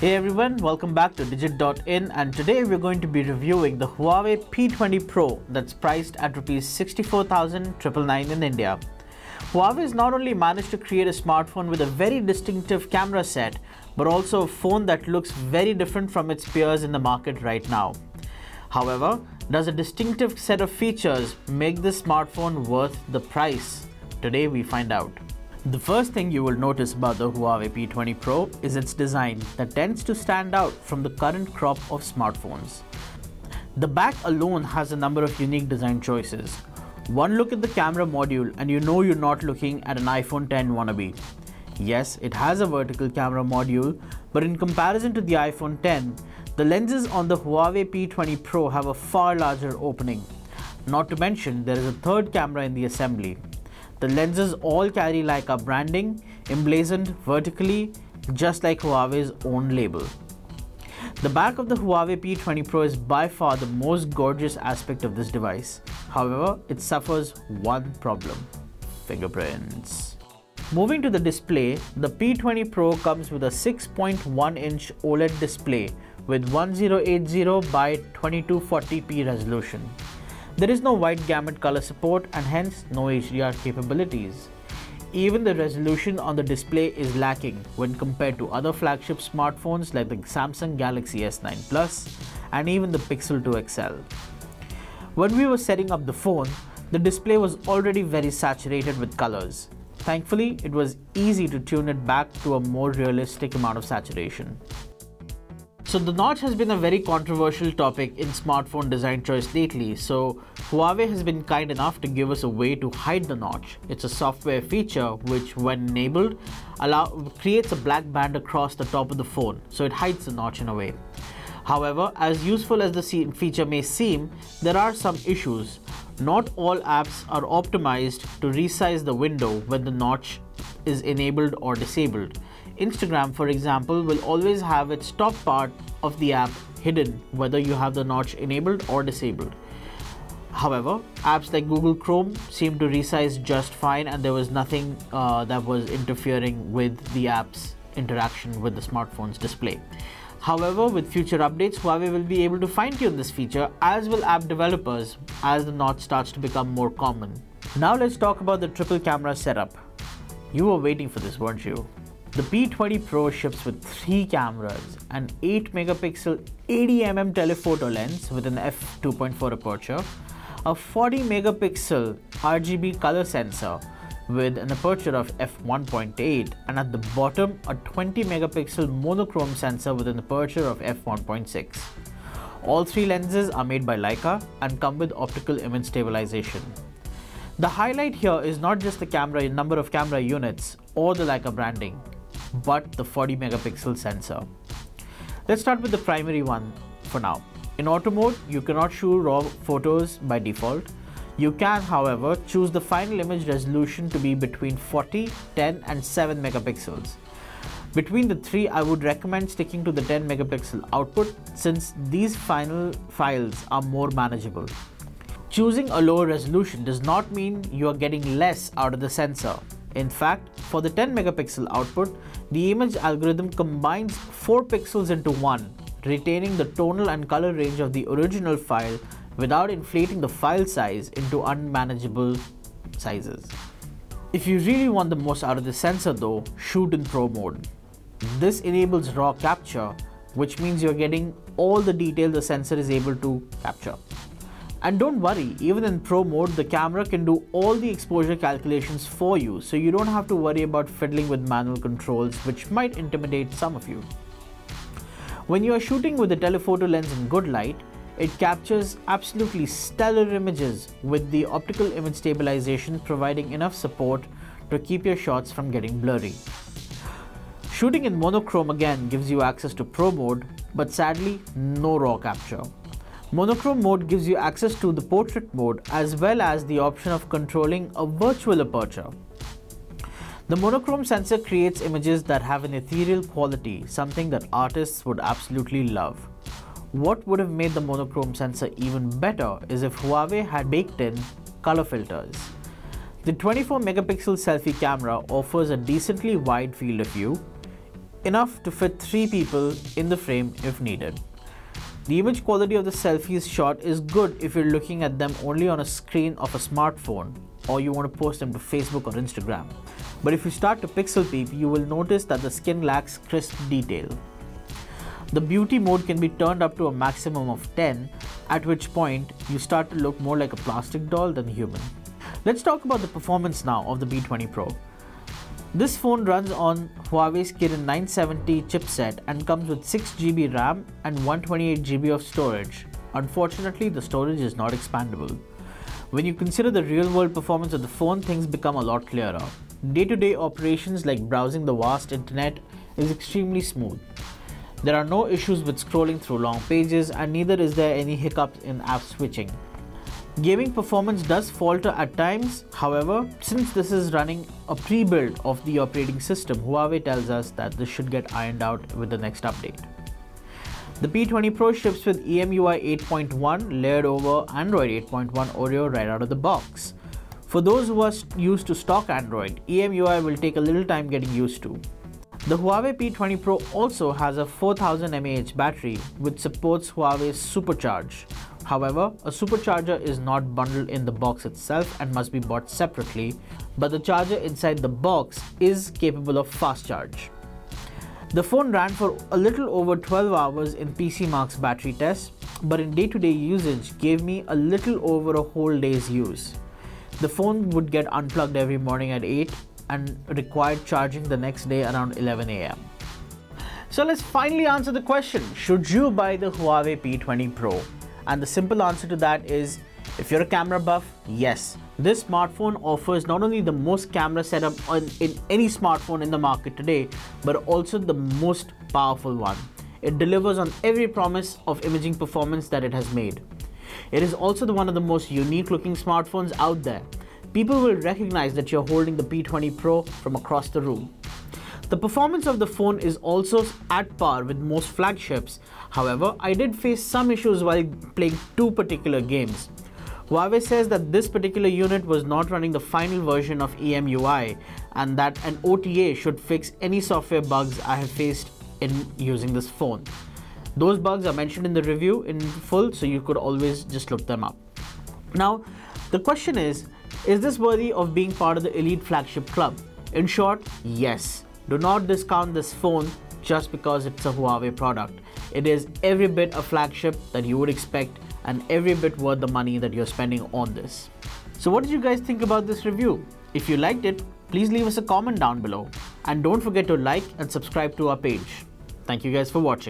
Hey everyone, welcome back to Digit.in, and today we're going to be reviewing the Huawei P20 Pro that's priced at Rs 64,999 in India. Huawei has not only managed to create a smartphone with a very distinctive camera set, but also a phone that looks very different from its peers in the market right now. However, does a distinctive set of features make this smartphone worth the price? Today we find out. The first thing you will notice about the Huawei P20 Pro is its design that tends to stand out from the current crop of smartphones. The back alone has a number of unique design choices. One look at the camera module and you know you're not looking at an iPhone X wannabe. Yes, it has a vertical camera module, but in comparison to the iPhone X, the lenses on the Huawei P20 Pro have a far larger opening. Not to mention, there is a third camera in the assembly. The lenses all carry Leica branding, emblazoned vertically, just like Huawei's own label. The back of the Huawei P20 Pro is by far the most gorgeous aspect of this device. However, it suffers one problem: fingerprints. Moving to the display, the P20 Pro comes with a 6.1-inch OLED display with 1080 by 2240p resolution. There is no wide gamut color support and hence no HDR capabilities. Even the resolution on the display is lacking when compared to other flagship smartphones like the Samsung Galaxy S9 Plus and even the Pixel 2 XL. When we were setting up the phone, the display was already very saturated with colors. Thankfully, it was easy to tune it back to a more realistic amount of saturation. So the notch has been a very controversial topic in smartphone design choice lately, so Huawei has been kind enough to give us a way to hide the notch. It's a software feature which, when enabled, creates a black band across the top of the phone, so it hides the notch in a way. However, as useful as the feature may seem, there are some issues. Not all apps are optimized to resize the window when the notch is enabled or disabled. Instagram, for example, will always have its top part of the app hidden whether you have the notch enabled or disabled. However, apps like Google Chrome seem to resize just fine, and there was nothing that was interfering with the app's interaction with the smartphone's display. However, with future updates, Huawei will be able to fine-tune this feature, as will app developers, as the notch starts to become more common. Now let's talk about the triple camera setup. You were waiting for this, weren't you? The P20 Pro ships with 3 cameras, an 8-megapixel 80mm telephoto lens with an f2.4 aperture, a 40-megapixel RGB color sensor with an aperture of f1.8, and at the bottom a 20-megapixel monochrome sensor with an aperture of f1.6. All 3 lenses are made by Leica and come with optical image stabilization. The highlight here is not just the number of camera units or the Leica branding, but the 40-megapixel sensor. Let's start with the primary one for now. In auto mode, you cannot shoot raw photos by default. You can, however, choose the final image resolution to be between 40, 10 and 7 megapixels. Between the 3, I would recommend sticking to the 10 megapixel output since these final files are more manageable. Choosing a lower resolution does not mean you are getting less out of the sensor. In fact, for the 10 megapixel output, the image algorithm combines 4 pixels into 1, retaining the tonal and color range of the original file without inflating the file size into unmanageable sizes. If you really want the most out of the sensor though, shoot in Pro mode. This enables raw capture, which means you're getting all the detail the sensor is able to capture. And don't worry, even in Pro mode, the camera can do all the exposure calculations for you, so you don't have to worry about fiddling with manual controls, which might intimidate some of you. When you are shooting with the telephoto lens in good light, it captures absolutely stellar images with the optical image stabilization providing enough support to keep your shots from getting blurry. Shooting in monochrome again gives you access to Pro mode, but sadly, no raw capture. Monochrome mode gives you access to the portrait mode as well as the option of controlling a virtual aperture. The monochrome sensor creates images that have an ethereal quality, something that artists would absolutely love. What would have made the monochrome sensor even better is if Huawei had baked in color filters. The 24 megapixel selfie camera offers a decently wide field of view. enough to fit 3 people in the frame if needed. The image quality of the selfies shot is good if you're looking at them only on a screen of a smartphone or you want to post them to Facebook or Instagram. But if you start to pixel peep, you will notice that the skin lacks crisp detail. The beauty mode can be turned up to a maximum of 10, at which point you start to look more like a plastic doll than human. Let's talk about the performance now of the P20 Pro. This phone runs on Huawei's Kirin 970 chipset and comes with 6GB RAM and 128GB of storage. Unfortunately, the storage is not expandable. When you consider the real-world performance of the phone, things become a lot clearer. Day-to-day operations like browsing the vast internet is extremely smooth. There are no issues with scrolling through long pages, and neither is there any hiccups in app switching. Gaming performance does falter at times. However, since this is running a pre-build of the operating system, Huawei tells us that this should get ironed out with the next update. The P20 Pro ships with EMUI 8.1 layered over Android 8.1 Oreo right out of the box. For those who are used to stock Android, EMUI will take a little time getting used to. The Huawei P20 Pro also has a 4000 mAh battery which supports Huawei's Supercharge. However, a supercharger is not bundled in the box itself and must be bought separately, but the charger inside the box is capable of fast charge. The phone ran for a little over 12 hours in PCMark's battery test, but in day-to-day usage gave me a little over a whole day's use. The phone would get unplugged every morning at 8 and required charging the next day around 11 AM. So let's finally answer the question, should you buy the Huawei P20 Pro? And the simple answer to that is, if you're a camera buff, yes. This smartphone offers not only the most camera setup in any smartphone in the market today, but also the most powerful one. It delivers on every promise of imaging performance that it has made. It is also one of the most unique looking smartphones out there. People will recognize that you're holding the P20 Pro from across the room. The performance of the phone is also at par with most flagships. However, I did face some issues while playing 2 particular games. Huawei says that this particular unit was not running the final version of EMUI and that an OTA should fix any software bugs I have faced in using this phone. Those bugs are mentioned in the review in full, so you could always just look them up. Now, the question is this worthy of being part of the elite flagship club? In short, yes. Do not discount this phone just because it's a Huawei product. It is every bit a flagship that you would expect and every bit worth the money that you're spending on this. So what did you guys think about this review? If you liked it, please leave us a comment down below. And don't forget to like and subscribe to our page. Thank you guys for watching.